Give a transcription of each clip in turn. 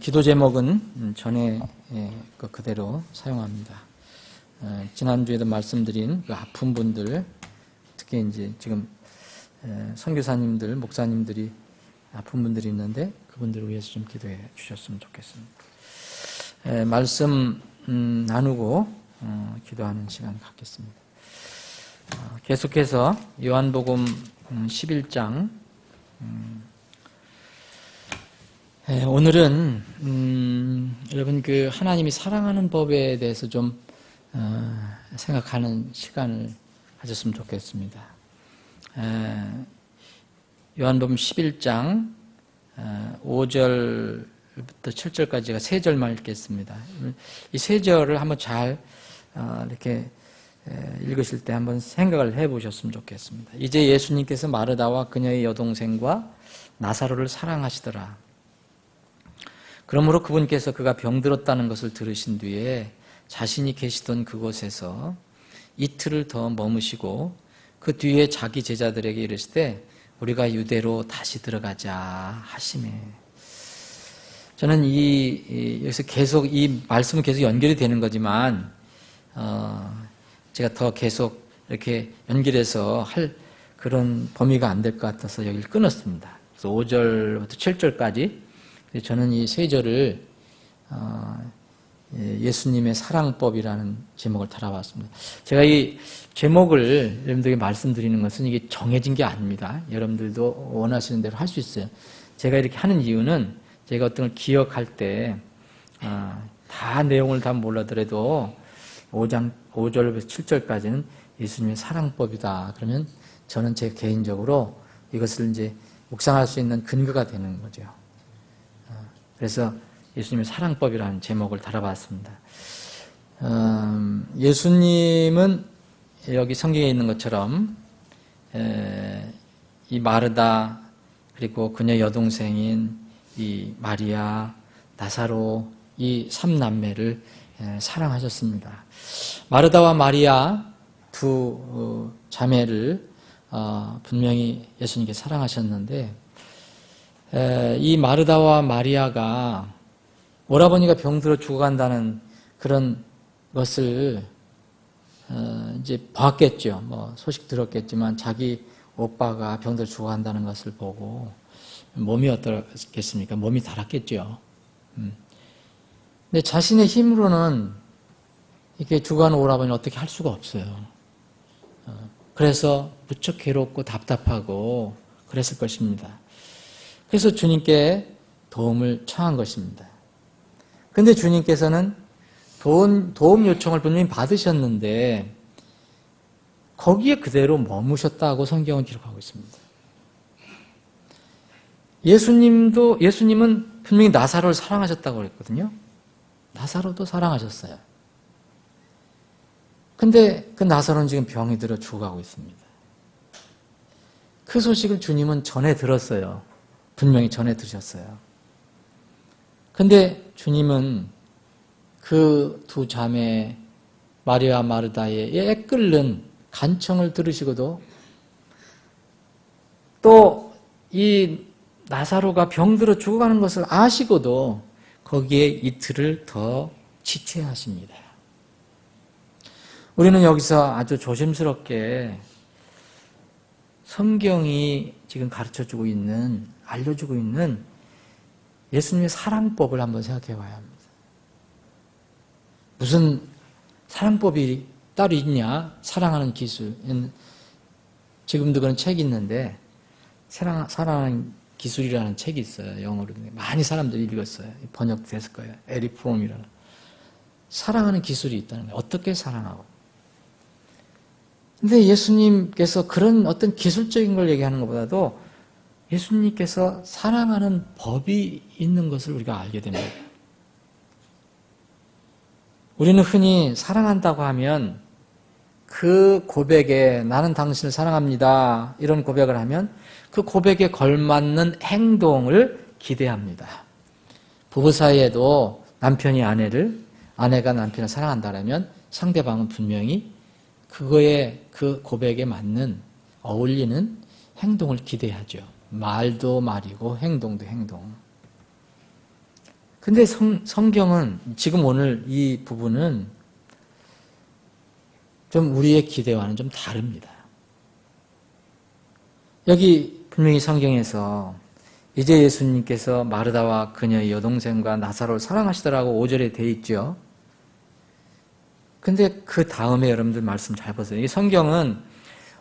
기도 제목은 전에 그 그대로 사용합니다. 지난주에도 말씀드린 그 아픈 분들, 특히 이제 지금 선교사님들, 목사님들이 아픈 분들이 있는데 그분들을 위해서 좀 기도해 주셨으면 좋겠습니다. 말씀 나누고 기도하는 시간 갖겠습니다. 계속해서 요한복음 11장 오늘은 여러분 그 하나님이 사랑하는 법에 대해서 좀 생각하는 시간을 가졌으면 좋겠습니다. 요한복음 11장 5절부터 7절까지가 3절만 읽겠습니다. 이 3절을 한번 잘 이렇게 읽으실 때 한번 생각을 해보셨으면 좋겠습니다. 이제 예수님께서 마르다와 그녀의 여동생과 나사로를 사랑하시더라. 그러므로 그분께서 그가 병들었다는 것을 들으신 뒤에 자신이 계시던 그곳에서 이틀을 더 머무시고 그 뒤에 자기 제자들에게 이르시되 우리가 유대로 다시 들어가자 하시매. 저는 여기서 계속 이 말씀은 계속 연결이 되는 거지만 제가 더 계속 이렇게 연결해서 할 그런 범위가 안 될 것 같아서 여기를 끊었습니다. 그래서 5절부터 7절까지 저는 이 3절을 예수님의 사랑법이라는 제목을 달아봤습니다. 제가 이 제목을 여러분들에게 말씀드리는 것은 이게 정해진 게 아닙니다. 여러분들도 원하시는 대로 할 수 있어요. 제가 이렇게 하는 이유는 제가 어떤 걸 기억할 때 다 내용을 다 몰라더라도 5절부터 7절까지는 예수님의 사랑법이다. 그러면 저는 제 개인적으로 이것을 이제 묵상할 수 있는 근거가 되는 거죠. 그래서 예수님의 사랑법이라는 제목을 달아봤습니다. 예수님은 여기 성경에 있는 것처럼 이 마르다 그리고 그녀 여동생인 이 마리아, 나사로 이 3남매를 사랑하셨습니다. 마르다와 마리아 두 자매를 분명히 예수님께 사랑하셨는데 이 마르다와 마리아가 오라버니가 병들어 죽어간다는 그런 것을 이제 봤겠죠. 뭐 소식 들었겠지만 자기 오빠가 병들어 죽어간다는 것을 보고 몸이 어떻겠습니까? 몸이 달았겠죠. 근데 자신의 힘으로는 이렇게 죽어가는 오라버니를 어떻게 할 수가 없어요. 그래서 무척 괴롭고 답답하고 그랬을 것입니다. 그래서 주님께 도움을 청한 것입니다. 그런데 주님께서는 도움 요청을 분명히 받으셨는데 거기에 그대로 머무셨다고 성경은 기록하고 있습니다. 예수님은 분명히 나사로를 사랑하셨다고 그랬거든요. 나사로도 사랑하셨어요. 근데 그 나사로는 지금 병이 들어 죽어가고 있습니다. 그 소식을 주님은 전해 들었어요. 분명히 전해 들으셨어요. 근데 주님은 그 두 자매 마리아 마르다의 애끓는 간청을 들으시고도 또 이 나사로가 병들어 죽어가는 것을 아시고도 거기에 이틀을 더 지체하십니다. 우리는 여기서 아주 조심스럽게 성경이 지금 가르쳐주고 있는, 알려주고 있는 예수님의 사랑법을 한번 생각해 봐야 합니다. 무슨 사랑법이 따로 있냐? 사랑하는 기술. 지금도 그런 책이 있는데, 사랑하는 기술이라는 책이 있어요. 영어로. 많이 사람들이 읽었어요. 번역됐을 거예요. 에릭 프롬이라는. 사랑하는 기술이 있다는 거예요. 어떻게 사랑하고. 근데 예수님께서 그런 어떤 기술적인 걸 얘기하는 것보다도 예수님께서 사랑하는 법이 있는 것을 우리가 알게 됩니다. 우리는 흔히 사랑한다고 하면 그 고백에 나는 당신을 사랑합니다. 이런 고백을 하면 그 고백에 걸맞는 행동을 기대합니다. 부부 사이에도 남편이 아내가 남편을 사랑한다면 상대방은 분명히 그 고백에 맞는 어울리는 행동을 기대하죠. 말도 말이고 행동도 행동. 근데 성경은 지금 오늘 이 부분은 좀 우리의 기대와는 좀 다릅니다. 여기 분명히 성경에서 이제 예수님께서 마르다와 그녀의 여동생과 나사로를 사랑하시더라고 5절에 돼 있죠. 근데 그 다음에 여러분들 말씀 잘 보세요. 이 성경은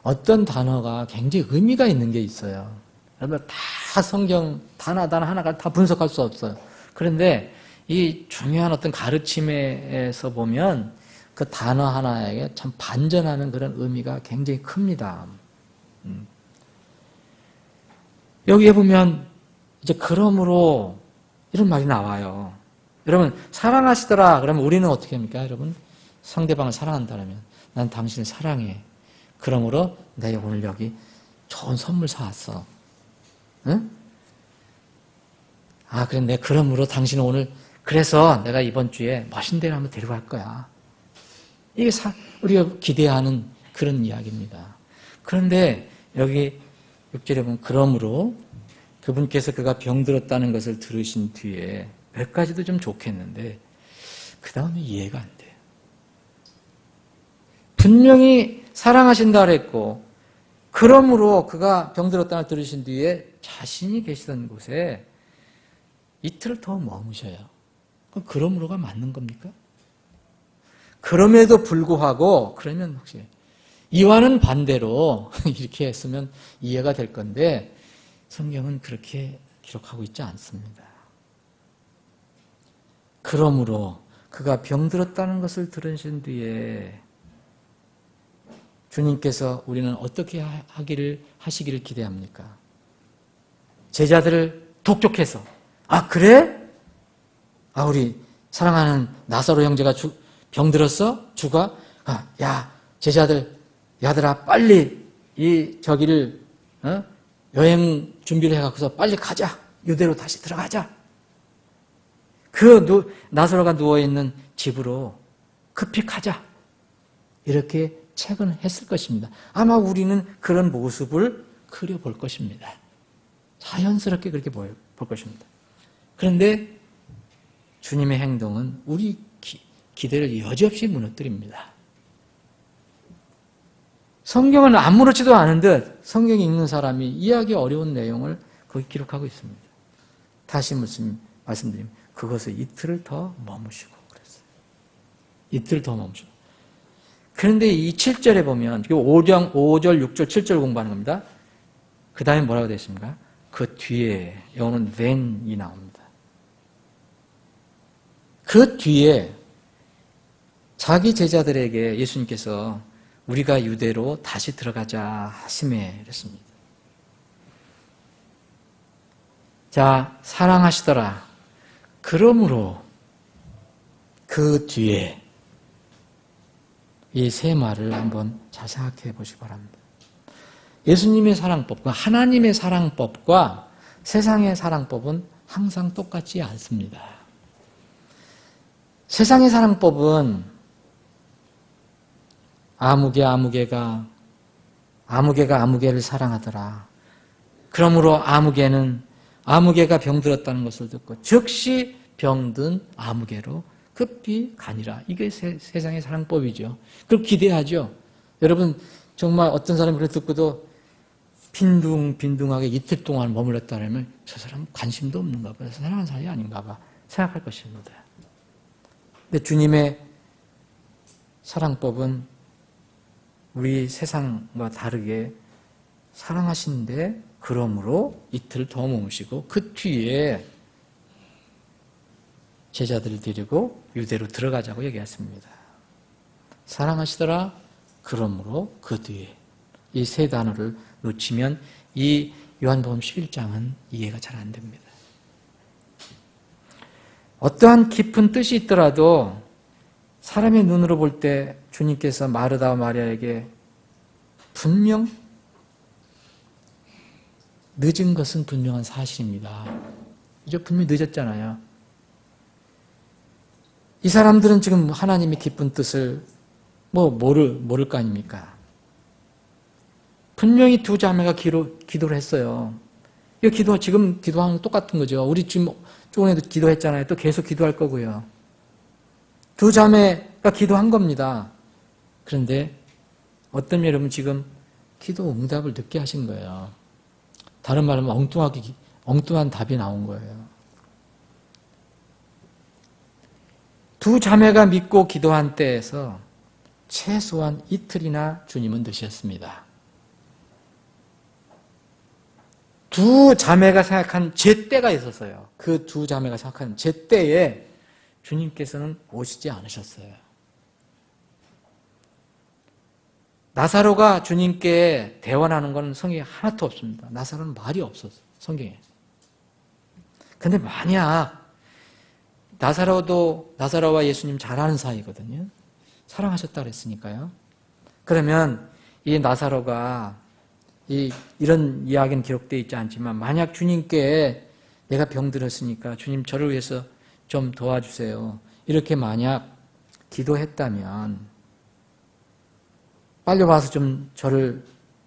어떤 단어가 굉장히 의미가 있는 게 있어요. 여러분 다 성경 단어 하나가 다 분석할 수 없어요. 그런데 이 중요한 어떤 가르침에서 보면 그 단어 하나에게 참 반전하는 그런 의미가 굉장히 큽니다. 여기에 보면 이제 그러므로 이런 말이 나와요. 여러분 사랑하시더라 그러면 우리는 어떻게 합니까? 여러분 상대방을 사랑한다면 난 당신을 사랑해. 그러므로 내가 오늘 여기 좋은 선물 사왔어. 응? 아 그래 내가 그러므로 당신은 오늘 그래서 내가 이번 주에 멋있는 데를 한번 데려갈 거야. 이게 우리가 기대하는 그런 이야기입니다. 그런데 여기 6절에 보면 그러므로 그분께서 그가 병들었다는 것을 들으신 뒤에 몇 가지도 좀 좋겠는데 그 다음에 이해가 안 돼요. 분명히 사랑하신다 그랬고 그러므로 그가 병들었다는 걸 들으신 뒤에 자신이 계시던 곳에 이틀 더 머무셔요. 그럼 그러므로가 맞는 겁니까? 그럼에도 불구하고 그러면 혹시 이와는 반대로 이렇게 했으면 이해가 될 건데 성경은 그렇게 기록하고 있지 않습니다. 그러므로 그가 병들었다는 것을 들으신 뒤에 주님께서 우리는 어떻게 하시기를 기대합니까? 제자들을 독촉해서 아 그래? 아 우리 사랑하는 나사로 형제가 병들었어? 죽어? 야 제자들 야들아 빨리 저기를 여행 준비를 해갖고서 빨리 가자. 유대로 다시 들어가자. 나사로가 누워있는 집으로 급히 가자. 이렇게 채근했을 것입니다. 아마 우리는 그런 모습을 그려볼 것입니다. 자연스럽게 그렇게 볼 것입니다. 그런데 주님의 행동은 우리 기대를 여지없이 무너뜨립니다. 성경은 아무렇지도 않은 듯 성경 읽는 사람이 이해하기 어려운 내용을 거기 기록하고 있습니다. 다시 말씀드리면 그것을 이틀을 더 머무시고 그랬어요. 이틀 더 머무시고. 그런데 이 7절에 보면 5절, 6절, 7절 공부하는 겁니다. 그 다음에 뭐라고 되어 있습니까? 그 뒤에 영어는 then이 나옵니다. 그 뒤에 자기 제자들에게 예수님께서 우리가 유대로 다시 들어가자 하심에 이랬습니다. 자, 사랑하시더라. 그러므로 그 뒤에 이 세 말을 한번 잘 생각해 보시기 바랍니다. 예수님의 사랑법과 하나님의 사랑법과 세상의 사랑법은 항상 똑같지 않습니다. 세상의 사랑법은 아무개가 아무개를 사랑하더라. 그러므로 아무개가 병들었다는 것을 듣고 즉시 병든 아무개로 급히 가니라. 이게 세상의 사랑법이죠. 그걸 기대하죠. 여러분 정말 어떤 사람이 그걸 듣고도 빈둥빈둥하게 이틀 동안 머물렀다 그러면 저 사람 관심도 없는가 봐. 사랑하는 사람이 아닌가 봐. 생각할 것입니다. 근데 주님의 사랑법은 우리 세상과 다르게 사랑하시는데 그러므로 이틀 더 머무시고 그 뒤에 제자들을 데리고 유대로 들어가자고 얘기했습니다. 사랑하시더라. 그러므로 그 뒤에 이 세 단어를 놓치면 이 요한복음 11장은 이해가 잘 안 됩니다. 어떠한 깊은 뜻이 있더라도 사람의 눈으로 볼 때 주님께서 마르다와 마리아에게 분명 늦은 것은 분명한 사실입니다. 이제 분명히 늦었잖아요. 이 사람들은 지금 하나님의 깊은 뜻을 모를 거 아닙니까? 분명히 두 자매가 기도를 했어요. 이거 지금 기도하는 거 똑같은 거죠. 우리 지금 조금에도 기도했잖아요. 또 계속 기도할 거고요. 두 자매가 기도한 겁니다. 그런데 어떤 여러분 지금 기도 응답을 늦게 하신 거예요. 다른 말로 하면 엉뚱한 답이 나온 거예요. 두 자매가 믿고 기도한 때에서 최소한 이틀이나 주님은 드셨습니다. 두 자매가 생각한 제때가 있었어요. 그 두 자매가 생각한 제때에 주님께서는 오시지 않으셨어요. 나사로가 주님께 대화하는 건 성경에 하나도 없습니다. 나사로는 말이 없었어요. 성경에. 근데 만약 나사로와 예수님 잘 아는 사이거든요. 사랑하셨다 그랬으니까요. 그러면 이 나사로가 이런 이야기는 기록되어 있지 않지만 만약 주님께 내가 병들었으니까 주님 저를 위해서 좀 도와주세요. 이렇게 만약 기도했다면 빨리 와서 좀 저를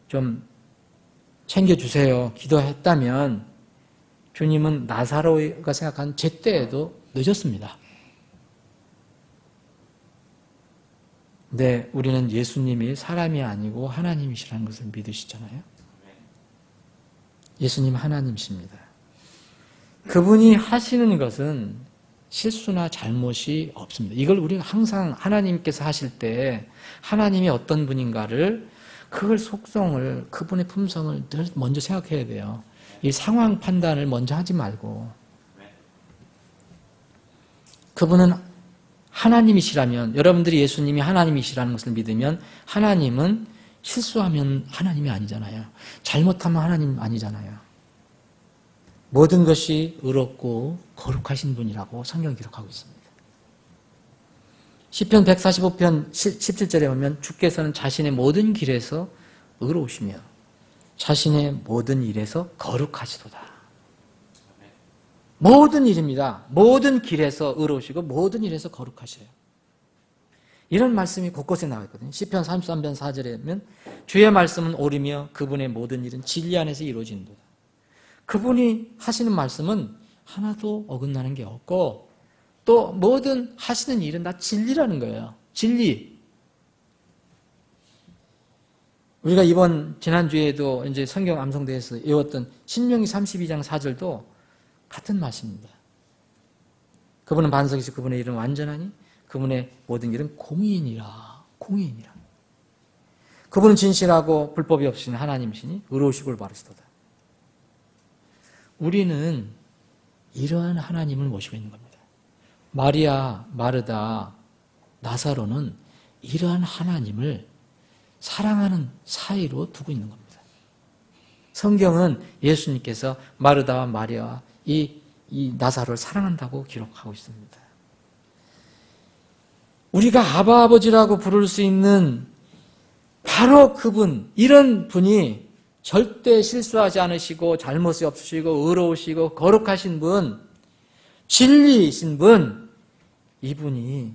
좀 챙겨주세요. 기도했다면 주님은 나사로가 생각한 제때에도 늦었습니다. 근데 우리는 예수님이 사람이 아니고 하나님이시라는 것을 믿으시잖아요. 예수님 하나님이십니다. 그분이 하시는 것은 실수나 잘못이 없습니다. 이걸 우리가 항상 하나님께서 하실 때 하나님이 어떤 분인가를 그걸 속성을 그분의 품성을 늘 먼저 생각해야 돼요. 이 상황 판단을 먼저 하지 말고 그분은 하나님이시라면 여러분들이 예수님이 하나님이시라는 것을 믿으면 하나님은 실수하면 하나님이 아니잖아요. 잘못하면 하나님 아니잖아요. 모든 것이 의롭고 거룩하신 분이라고 성경이 기록하고 있습니다. 시편 145편 17절에 보면 주께서는 자신의 모든 길에서 의로우시며 자신의 모든 일에서 거룩하시도다. 모든 일입니다. 모든 길에서 의로우시고 모든 일에서 거룩하셔요. 이런 말씀이 곳곳에 나와 있거든요. 시편 33편 4절에 보면 주의 말씀은 옳으며 그분의 모든 일은 진리 안에서 이루어진도다. 그분이 하시는 말씀은 하나도 어긋나는 게 없고 또 모든 하시는 일은 다 진리라는 거예요. 진리. 우리가 지난주에도 이제 성경 암송대에서 외웠던 신명기 32장 4절도 같은 말씀입니다. 그분은 반석이시고 그분의 일은 완전하니 그분의 모든 일은 공의이니라. 공의이니라. 그분은 진실하고 불법이 없으신 하나님이시니 의로우시고 바르시도다. 우리는 이러한 하나님을 모시고 있는 겁니다. 마리아, 마르다, 나사로는 이러한 하나님을 사랑하는 사이로 두고 있는 겁니다. 성경은 예수님께서 마르다와 마리아와 이 나사로를 사랑한다고 기록하고 있습니다. 우리가 아바 아버지라고 부를 수 있는 바로 그분, 이런 분이 절대 실수하지 않으시고 잘못이 없으시고 의로우시고 거룩하신 분, 진리이신 분, 이분이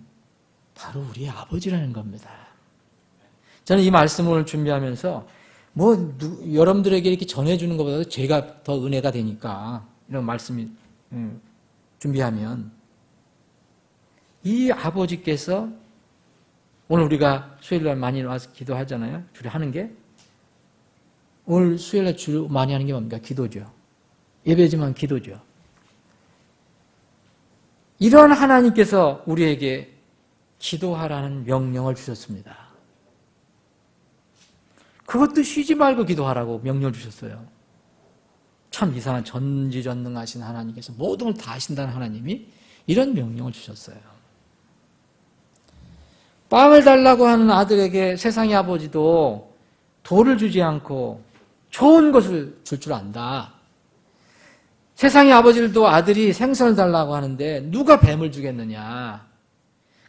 바로 우리의 아버지라는 겁니다. 저는 이 말씀을 준비하면서 여러분들에게 이렇게 전해주는 것보다 제가 더 은혜가 되니까 이런 말씀이 준비하면 이 아버지께서 오늘 우리가 수요일날 많이 와서 기도하잖아요. 주로 하는 게 오늘 수요일날 주로 많이 하는 게 뭡니까? 기도죠. 예배지만 기도죠. 이런 하나님께서 우리에게 기도하라는 명령을 주셨습니다. 그것도 쉬지 말고 기도하라고 명령을 주셨어요. 참 이상한 전지전능하신 하나님께서 모든 걸 다 하신다는 하나님이 이런 명령을 주셨어요. 빵을 달라고 하는 아들에게 세상의 아버지도 돌을 주지 않고 좋은 것을 줄 줄 안다. 세상의 아버지들도 아들이 생선을 달라고 하는데 누가 뱀을 주겠느냐.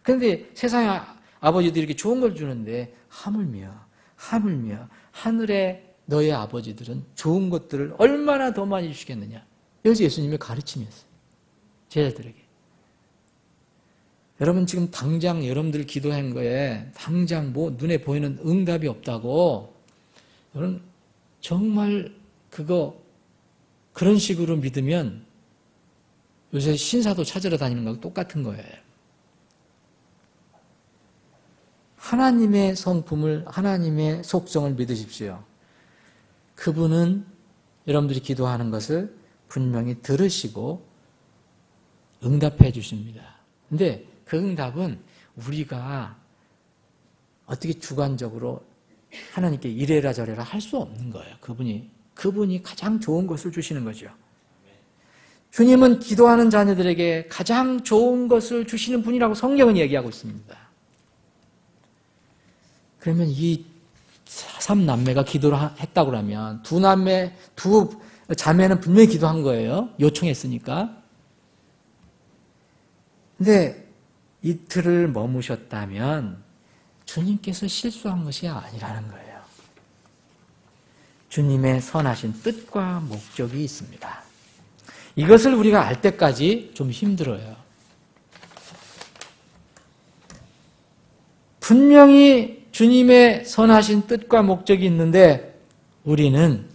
그런데 세상의 아버지들이 이렇게 좋은 걸 주는데 하물며 하늘의 너의 아버지들은 좋은 것들을 얼마나 더 많이 주시겠느냐. 여기서 예수님의 가르침이었어요. 제자들에게. 여러분 지금 당장 여러분들 기도한 거에 당장 눈에 보이는 응답이 없다고 여러분 정말 그거 그런 식으로 믿으면 요새 신사도 찾으러 다니는 거하고 똑같은 거예요. 하나님의 성품을, 하나님의 속성을 믿으십시오. 그분은 여러분들이 기도하는 것을 분명히 들으시고 응답해 주십니다. 근데 그 응답은 우리가 어떻게 주관적으로 하나님께 이래라 저래라 할 수 없는 거예요. 그분이 가장 좋은 것을 주시는 거죠. 주님은 기도하는 자녀들에게 가장 좋은 것을 주시는 분이라고 성경은 얘기하고 있습니다. 그러면 이 3남매가 기도를 했다고 하면 두 자매는 분명히 기도한 거예요. 요청했으니까. 근데 이틀을 머무셨다면 주님께서 실수한 것이 아니라는 거예요. 주님의 선하신 뜻과 목적이 있습니다. 이것을 우리가 알 때까지 좀 힘들어요. 분명히 주님의 선하신 뜻과 목적이 있는데 우리는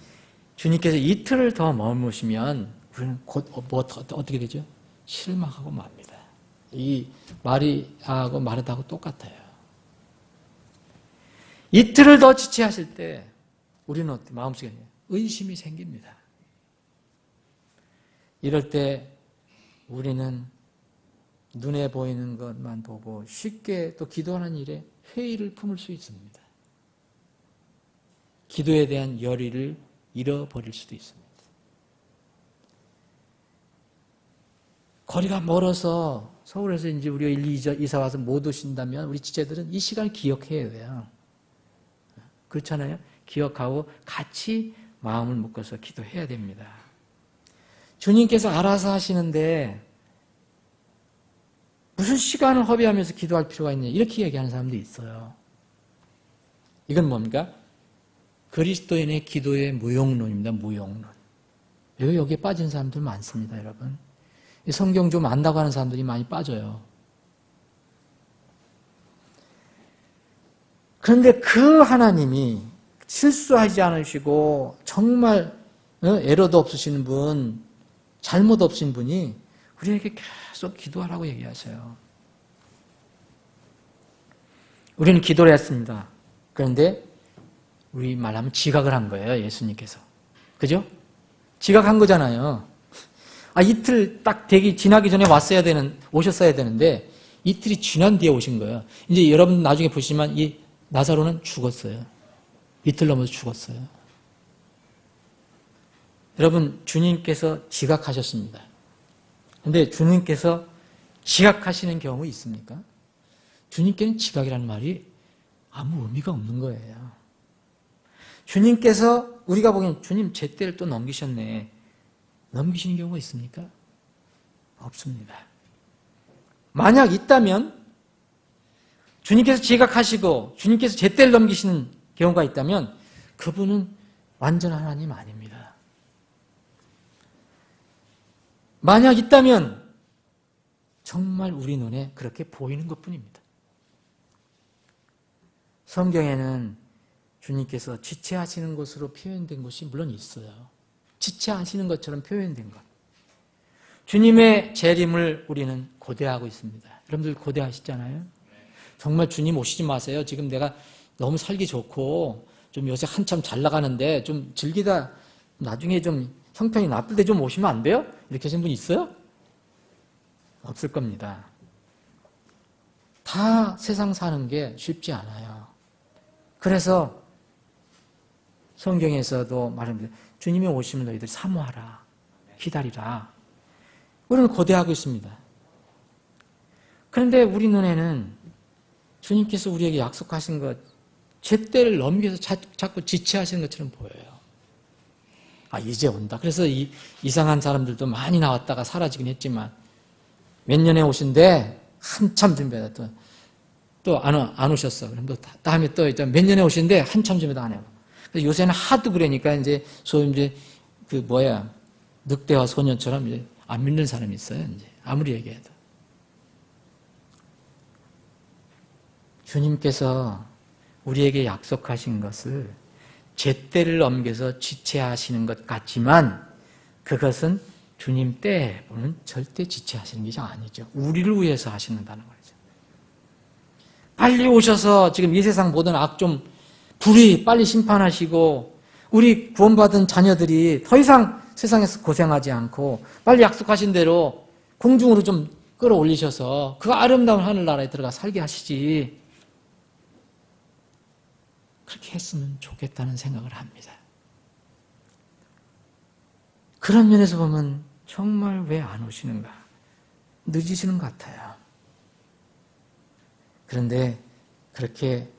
주님께서 이틀을 더 머무시면 우리는 곧 어떻게 되죠? 실망하고 맙니다. 이 마리아하고 마르다하고 똑같아요. 이틀을 더 지체하실 때 우리는 마음속에 의심이 생깁니다. 이럴 때 우리는 눈에 보이는 것만 보고 쉽게 또 기도하는 일에 회의를 품을 수 있습니다. 기도에 대한 열의를 잃어버릴 수도 있습니다. 거리가 멀어서 서울에서 이제 우리가 이사 와서 못 오신다면 우리 지체들은 이 시간을 기억해야 돼요. 그렇잖아요? 기억하고 같이 마음을 묶어서 기도해야 됩니다. 주님께서 알아서 하시는데 무슨 시간을 허비하면서 기도할 필요가 있냐 이렇게 얘기하는 사람도 있어요. 이건 뭡니까? 그리스도인의 기도의 무용론입니다. 무용론. 여기에 빠진 사람들 많습니다. 여러분. 성경 좀 안다고 하는 사람들이 많이 빠져요. 그런데 그 하나님이 실수하지 않으시고 정말 에러도 없으시는 분, 잘못 없으신 분이 우리에게 계속 기도하라고 얘기하셔요. 우리는 기도를 했습니다. 그런데 우리 말하면 지각을 한 거예요. 예수님께서. 그죠? 지각한 거잖아요. 이틀 딱 지나기 전에 오셨어야 되는데 이틀이 지난 뒤에 오신 거예요. 이제 여러분 나중에 보시면 이 나사로는 죽었어요. 이틀 넘어서 죽었어요. 여러분 주님께서 지각하셨습니다. 근데 주님께서 지각하시는 경우 있습니까? 주님께는 지각이라는 말이 아무 의미가 없는 거예요. 주님께서 우리가 보기엔 주님 제때를 또 넘기셨네. 넘기시는 경우가 있습니까? 없습니다. 만약 있다면 주님께서 지각하시고 주님께서 제때를 넘기시는 경우가 있다면 그분은 완전한 하나님 아닙니다. 만약 있다면 정말 우리 눈에 그렇게 보이는 것뿐입니다. 성경에는 주님께서 지체하시는 것으로 표현된 것이 물론 있어요. 지체하시는 것처럼 표현된 것. 주님의 재림을 우리는 고대하고 있습니다. 여러분들 고대하시잖아요. 정말 주님 오시지 마세요. 지금 내가 너무 살기 좋고 좀 요새 한참 잘 나가는데 좀 즐기다 나중에 좀 형편이 나쁠 때 좀 오시면 안 돼요? 이렇게 하신 분 있어요? 없을 겁니다. 다 세상 사는 게 쉽지 않아요. 그래서 성경에서도 말합니다. 주님이 오시면 너희들 사모하라. 기다리라. 우리는 고대하고 있습니다. 그런데 우리 눈에는 주님께서 우리에게 약속하신 것, 제때를 넘겨서 자꾸 지체하시는 것처럼 보여요. 이제 온다. 그래서 이상한 사람들도 많이 나왔다가 사라지긴 했지만 몇 년에 오신데 한참 준비하다 또 안 오셨어. 그럼 또 다음에 또 몇 년에 오신데 한참 준비도 안 해요. 요새는 하도 그러니까 이제 소위 이제 늑대와 소년처럼 이제 안 믿는 사람이 있어요. 이제 아무리 얘기해도. 주님께서 우리에게 약속하신 것을 제때를 넘겨서 지체하시는 것 같지만 그것은 주님 때에는 절대 지체하시는 것이 아니죠. 우리를 위해서 하시는다는 거죠. 빨리 오셔서 지금 이 세상 모든 악 좀 불이 빨리 심판하시고 우리 구원받은 자녀들이 더 이상 세상에서 고생하지 않고 빨리 약속하신 대로 공중으로 좀 끌어올리셔서 그 아름다운 하늘나라에 들어가 살게 하시지. 그렇게 했으면 좋겠다는 생각을 합니다. 그런 면에서 보면 정말 왜 안 오시는가? 늦으시는 것 같아요. 그런데 그렇게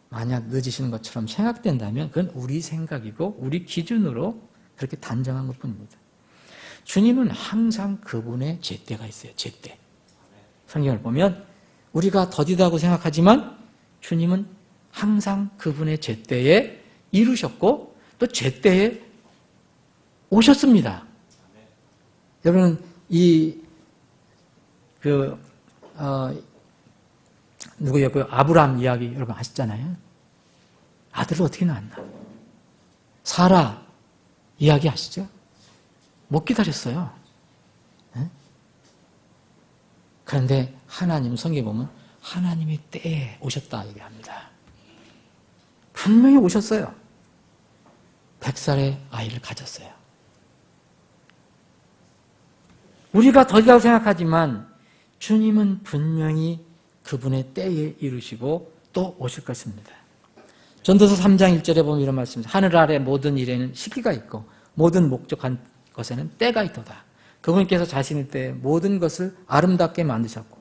만약 늦으시는 것처럼 생각된다면 그건 우리 생각이고 우리 기준으로 그렇게 단정한 것뿐입니다. 주님은 항상 그분의 제때가 있어요. 제때. 성경을 보면 우리가 더디다고 생각하지만 주님은 항상 그분의 제때에 이루셨고 또 제때에 오셨습니다. 여러분 누구예요? 그 아브라함 이야기 여러분 아시잖아요. 아들을 어떻게 낳았나? 사라 이야기 아시죠? 못 기다렸어요. 네? 그런데 하나님 성경에 보면 하나님의 때에 오셨다 얘기합니다. 분명히 오셨어요. 100살의 아이를 가졌어요. 우리가 더디다고 생각하지만 주님은 분명히 그분의 때에 이루시고 또 오실 것입니다. 전도서 3장 1절에 보면 이런 말씀입니다. 하늘 아래 모든 일에는 시기가 있고 모든 목적한 것에는 때가 있도다. 그분께서 자신의 때에 모든 것을 아름답게 만드셨고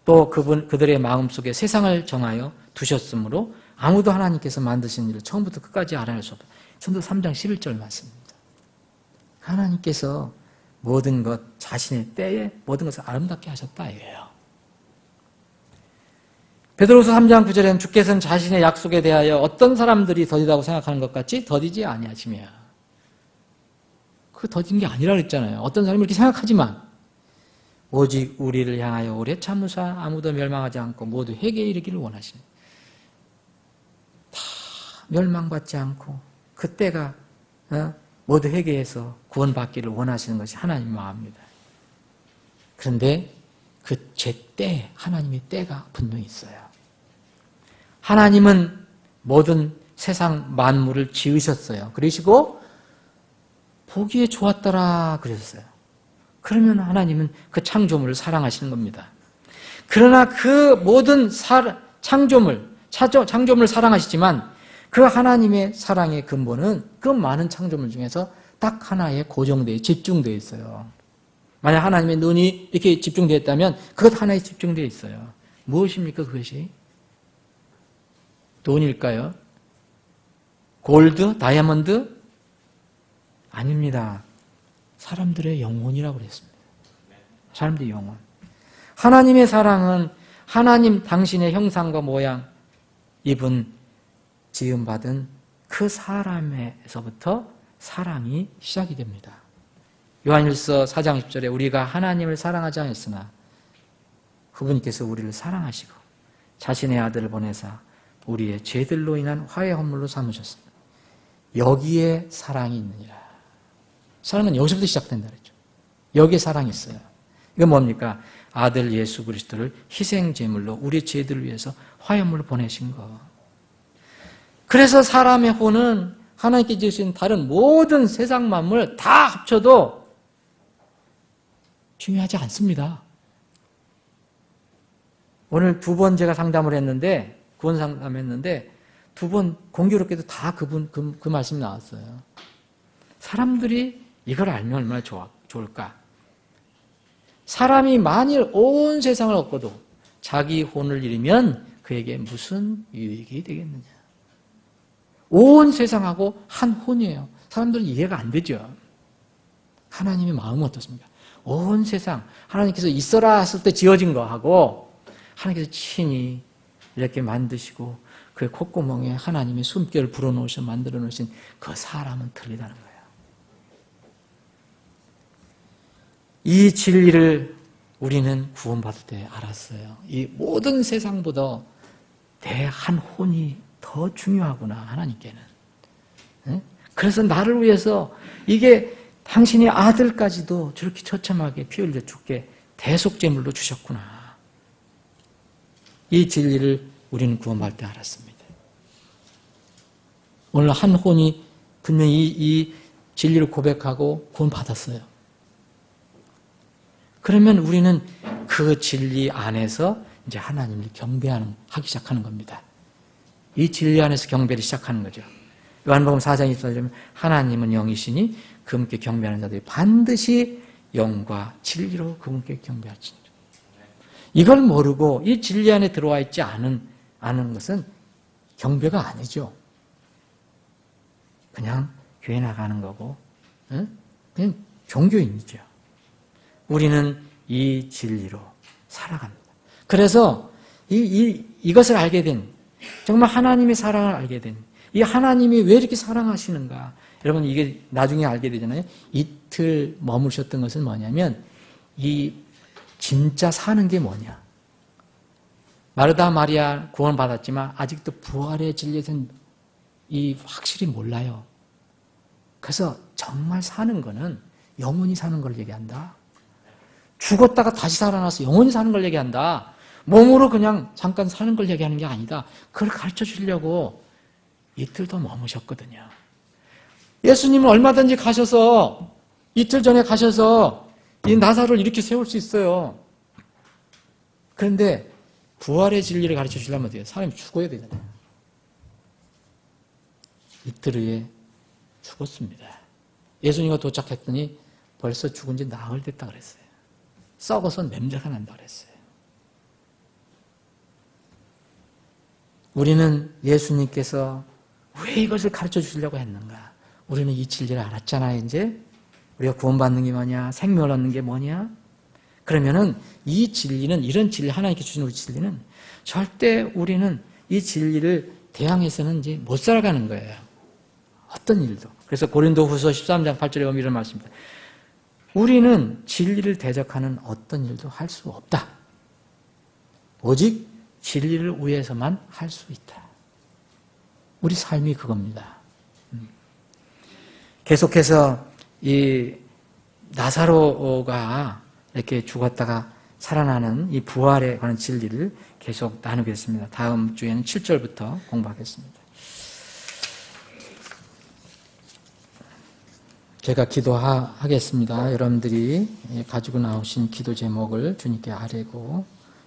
또 그들의 마음속에 세상을 정하여 두셨으므로 아무도 하나님께서 만드신 일을 처음부터 끝까지 알아낼 수 없다. 전도서 3장 11절 말씀입니다. 하나님께서 모든 것 자신의 때에 모든 것을 아름답게 하셨다 이거예요. 베드로후서 3장 9절에는 주께서는 자신의 약속에 대하여 어떤 사람들이 더디다고 생각하는 것 같이 더디지 아니하시며 그 더딘 게 아니라 그랬잖아요. 어떤 사람이 이렇게 생각하지만 오직 우리를 향하여 오래 참으사 아무도 멸망하지 않고 모두 회개에 이르기를 원하시네. 다 멸망받지 않고 그때가 모두 회개해서 구원받기를 원하시는 것이 하나님의 마음입니다. 그런데 그 제때 하나님의 때가 분명히 있어요. 하나님은 모든 세상 만물을 지으셨어요. 그러시고 보기에 좋았더라 그러셨어요. 그러면 하나님은 그 창조물을 사랑하시는 겁니다. 그러나 그 모든 창조물을 사랑하시지만 그 하나님의 사랑의 근본은 그 많은 창조물 중에서 딱 하나에 고정되어 집중되어 있어요. 만약 하나님의 눈이 이렇게 집중되어 있다면 그것 하나에 집중되어 있어요. 무엇입니까 그것이? 돈일까요? 골드? 다이아몬드? 아닙니다. 사람들의 영혼이라고 그랬습니다. 사람들의 영혼. 하나님의 사랑은 하나님 당신의 형상과 모양 입은 지음받은 그 사람에서부터 사랑이 시작이 됩니다. 요한일서 4장 10절에 우리가 하나님을 사랑하지 않았으나 그분께서 우리를 사랑하시고 자신의 아들을 보내사 우리의 죄들로 인한 화해 헌물로 삼으셨습니다. 여기에 사랑이 있느니라. 사랑은 여기서부터 시작된다 그랬죠. 여기에 사랑이 있어요. 이건 뭡니까? 아들 예수 그리스도를 희생제물로 우리 죄들을 위해서 화해 헌물로 보내신 거. 그래서 사람의 혼은 하나님께 지으신 다른 모든 세상 만물 다 합쳐도 중요하지 않습니다. 오늘 2번 제가 상담을 했는데, 구원 상담했는데, 2번 공교롭게도 다 그 말씀이 나왔어요. 사람들이 이걸 알면 얼마나 좋을까? 사람이 만일 온 세상을 얻고도 자기 혼을 잃으면 그에게 무슨 유익이 되겠느냐? 온 세상하고 한 혼이에요. 사람들은 이해가 안 되죠. 하나님의 마음은 어떻습니까? 온 세상, 하나님께서 있어라 했을 때 지어진 거하고 하나님께서 친히 이렇게 만드시고 그 콧구멍에 하나님의 숨결을 불어넣으셔 만들어 놓으신 그 사람은 틀리다는 거예요. 이 진리를 우리는 구원받을 때 알았어요. 이 모든 세상보다 대한 혼이 더 중요하구나, 하나님께는. 그래서 나를 위해서 이게 당신의 아들까지도 저렇게 처참하게 피 흘려 죽게 대속제물로 주셨구나. 이 진리를 우리는 구원받을 때 알았습니다. 오늘 한 혼이 분명히 이 진리를 고백하고 구원받았어요. 그러면 우리는 그 진리 안에서 이제 하나님을 하기 시작하는 겁니다. 이 진리 안에서 경배를 시작하는 거죠. 요한복음 4장 24절에 하나님은 영이시니 그분께 경배하는 자들이 반드시 영과 진리로 그분께 경배할지니라. 이걸 모르고 이 진리 안에 들어와 있지 않은 것은 경배가 아니죠. 그냥 교회 나가는 거고 그냥 종교인이죠. 우리는 이 진리로 살아갑니다. 그래서 이것을 알게 된, 정말 하나님의 사랑을 알게 된, 이 하나님이 왜 이렇게 사랑하시는가. 여러분 이게 나중에 알게 되잖아요. 이틀 머무르셨던 것은 뭐냐면 이 진짜 사는 게 뭐냐. 마르다 마리아 구원받았지만 아직도 부활의 진리에서는 확실히 몰라요. 그래서 정말 사는 거는 영원히 사는 걸 얘기한다. 죽었다가 다시 살아나서 영원히 사는 걸 얘기한다. 몸으로 그냥 잠깐 사는 걸 얘기하는 게 아니다. 그걸 가르쳐 주려고 이틀 더 머무셨거든요. 예수님은 얼마든지 가셔서 이틀 전에 가셔서 이 나사로를 이렇게 세울 수 있어요. 그런데 부활의 진리를 가르쳐 주려면 어때요? 사람이 죽어야 되잖아요. 이틀 후에 죽었습니다. 예수님과 도착했더니 벌써 죽은 지 나흘 됐다 그랬어요. 썩어서 냄새가 난다 그랬어요. 우리는 예수님께서 왜 이것을 가르쳐 주시려고 했는가? 우리는 이 진리를 알았잖아요, 이제. 우리가 구원받는 게 뭐냐? 생명을 얻는 게 뭐냐? 그러면은 이 진리는, 이런 진리, 하나님께 주신 우리 진리는 절대 우리는 이 진리를 대항해서는 이제 못 살아가는 거예요. 어떤 일도. 그래서 고린도후서 13장 8절에 보면 이런 말씀입니다. 우리는 진리를 대적하는 어떤 일도 할 수 없다. 오직 진리를 위해서만 할 수 있다. 우리 삶이 그겁니다. 계속해서 이 나사로가 이렇게 죽었다가 살아나는 이 부활에 관한 진리를 계속 나누겠습니다. 다음 주에는 7절부터 공부하겠습니다. 제가 기도하겠습니다. 여러분들이 가지고 나오신 기도 제목을 주님께 아뢰고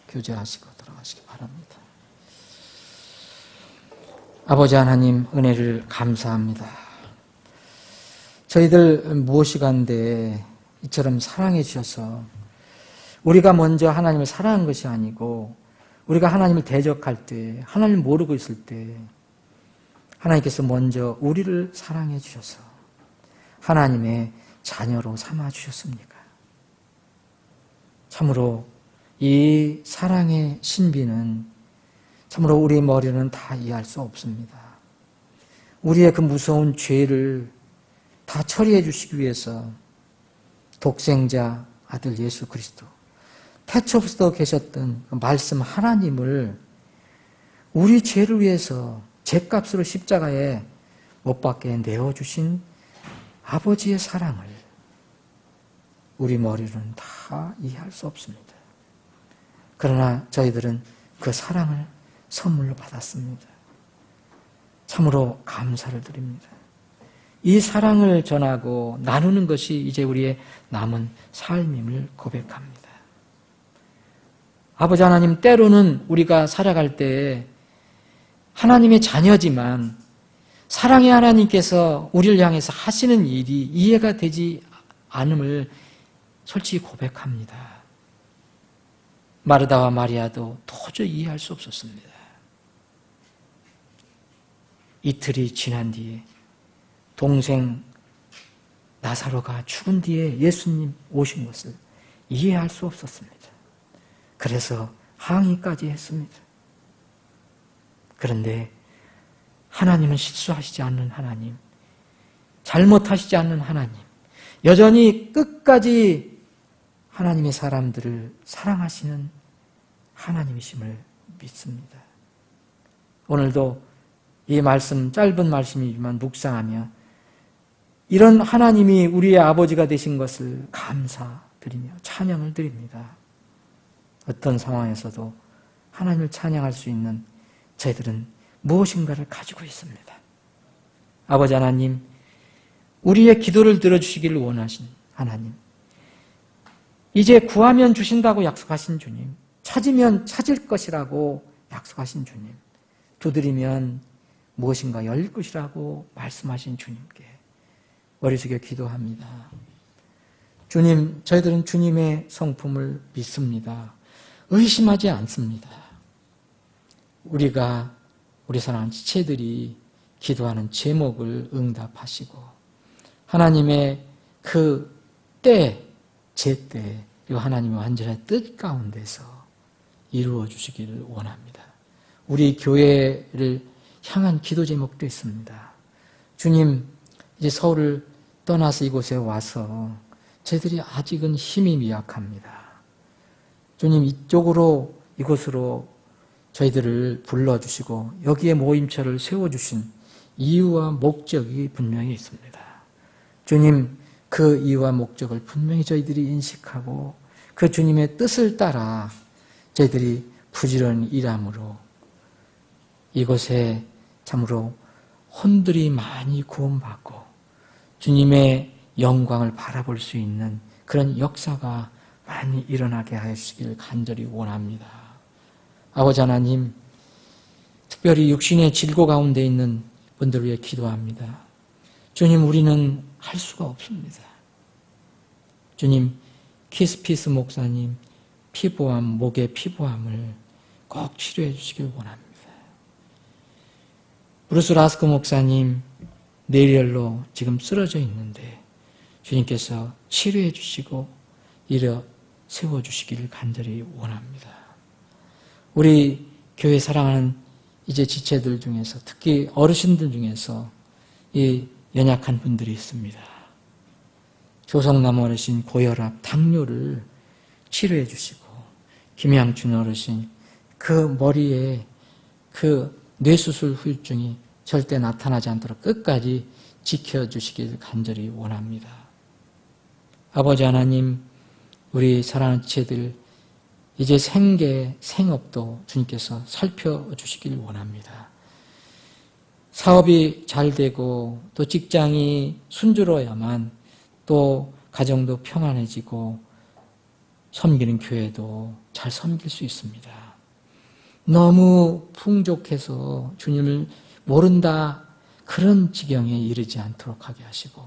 교제하시고 돌아가시기 바랍니다. 아버지 하나님, 은혜를 감사합니다. 저희들 무엇이간데 이처럼 사랑해 주셔서 우리가 먼저 하나님을 사랑한 것이 아니고 우리가 하나님을 대적할 때, 하나님을 모르고 있을 때 하나님께서 먼저 우리를 사랑해 주셔서 하나님의 자녀로 삼아 주셨습니까? 참으로 이 사랑의 신비는 참으로 우리 머리는 다 이해할 수 없습니다. 우리의 그 무서운 죄를 다 처리해 주시기 위해서 독생자 아들 예수 그리스도, 태초부터 계셨던 그 말씀 하나님을 우리 죄를 위해서 죄값으로 십자가에 못 박게 내어주신 아버지의 사랑을 우리 머리로는 다 이해할 수 없습니다. 그러나 저희들은 그 사랑을 선물로 받았습니다. 참으로 감사를 드립니다. 이 사랑을 전하고 나누는 것이 이제 우리의 남은 삶임을 고백합니다. 아버지 하나님, 때로는 우리가 살아갈 때 하나님의 자녀지만 사랑의 하나님께서 우리를 향해서 하시는 일이 이해가 되지 않음을 솔직히 고백합니다. 마르다와 마리아도 도저히 이해할 수 없었습니다. 이틀이 지난 뒤에 동생 나사로가 죽은 뒤에 예수님 오신 것을 이해할 수 없었습니다. 그래서 항의까지 했습니다. 그런데 하나님은 실수하시지 않는 하나님, 잘못하시지 않는 하나님, 여전히 끝까지 하나님의 사람들을 사랑하시는 하나님이심을 믿습니다. 오늘도 이 말씀, 짧은 말씀이지만 묵상하며 이런 하나님이 우리의 아버지가 되신 것을 감사드리며 찬양을 드립니다. 어떤 상황에서도 하나님을 찬양할 수 있는 저희들은 무엇인가를 가지고 있습니다. 아버지 하나님, 우리의 기도를 들어주시기를 원하신 하나님, 이제 구하면 주신다고 약속하신 주님, 찾으면 찾을 것이라고 약속하신 주님, 두드리면 무엇인가 열릴 것이라고 말씀하신 주님께 머리 숙여 기도합니다. 주님, 저희들은 주님의 성품을 믿습니다. 의심하지 않습니다. 우리가 우리 사랑하는 지체들이 기도하는 제목을 응답하시고 하나님의 그 때, 제때 이 하나님의 완전한 뜻 가운데서 이루어 주시기를 원합니다. 우리 교회를 향한 기도 제목도 있습니다. 주님, 이제 서울을 떠나서 이곳에 와서 저희들이 아직은 힘이 미약합니다. 주님, 이곳으로 저희들을 불러주시고 여기에 모임처를 세워주신 이유와 목적이 분명히 있습니다. 주님, 그 이유와 목적을 분명히 저희들이 인식하고 그 주님의 뜻을 따라 저희들이 부지런히 일함으로 이곳에 참으로 혼들이 많이 구원받고 주님의 영광을 바라볼 수 있는 그런 역사가 많이 일어나게 하시길 간절히 원합니다. 아버지 하나님, 특별히 육신의 질고 가운데 있는 분들을 위해 기도합니다. 주님, 우리는 할 수가 없습니다. 주님, 키스피스 목사님 피부암, 목의 피부암을 꼭 치료해 주시길 원합니다. 브루스 라스크 목사님 뇌혈로 지금 쓰러져 있는데 주님께서 치료해 주시고 일어 세워주시기를 간절히 원합니다. 우리 교회 사랑하는 이제 지체들 중에서 특히 어르신들 중에서 이 연약한 분들이 있습니다. 조성남 어르신 고혈압, 당뇨를 치료해 주시고 김양춘 어르신 그 머리에 그 뇌수술 후유증이 절대 나타나지 않도록 끝까지 지켜주시길 간절히 원합니다. 아버지 하나님, 우리 사랑하는 지체들 이제 생업도 주님께서 살펴주시길 원합니다. 사업이 잘 되고 또 직장이 순조로워야만 또 가정도 평안해지고 섬기는 교회도 잘 섬길 수 있습니다. 너무 풍족해서 주님을 모른다 그런 지경에 이르지 않도록 하게 하시고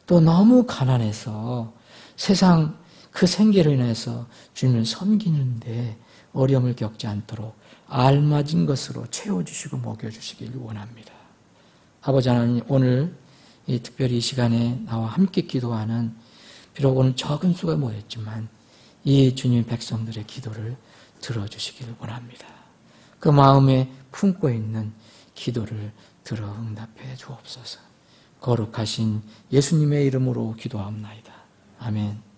또 너무 가난해서 세상 그 생계로 인해서 주님을 섬기는데 어려움을 겪지 않도록 알맞은 것으로 채워주시고 먹여주시길 원합니다. 아버지 하나님, 오늘 특별히 이 시간에 나와 함께 기도하는 비록 오늘 적은 수가 모였지만 이 주님의 백성들의 기도를 들어주시기를 원합니다. 그 마음에 품고 있는 기도를 들어 응답해 주옵소서. 거룩하신 예수님의 이름으로 기도하옵나이다. 아멘.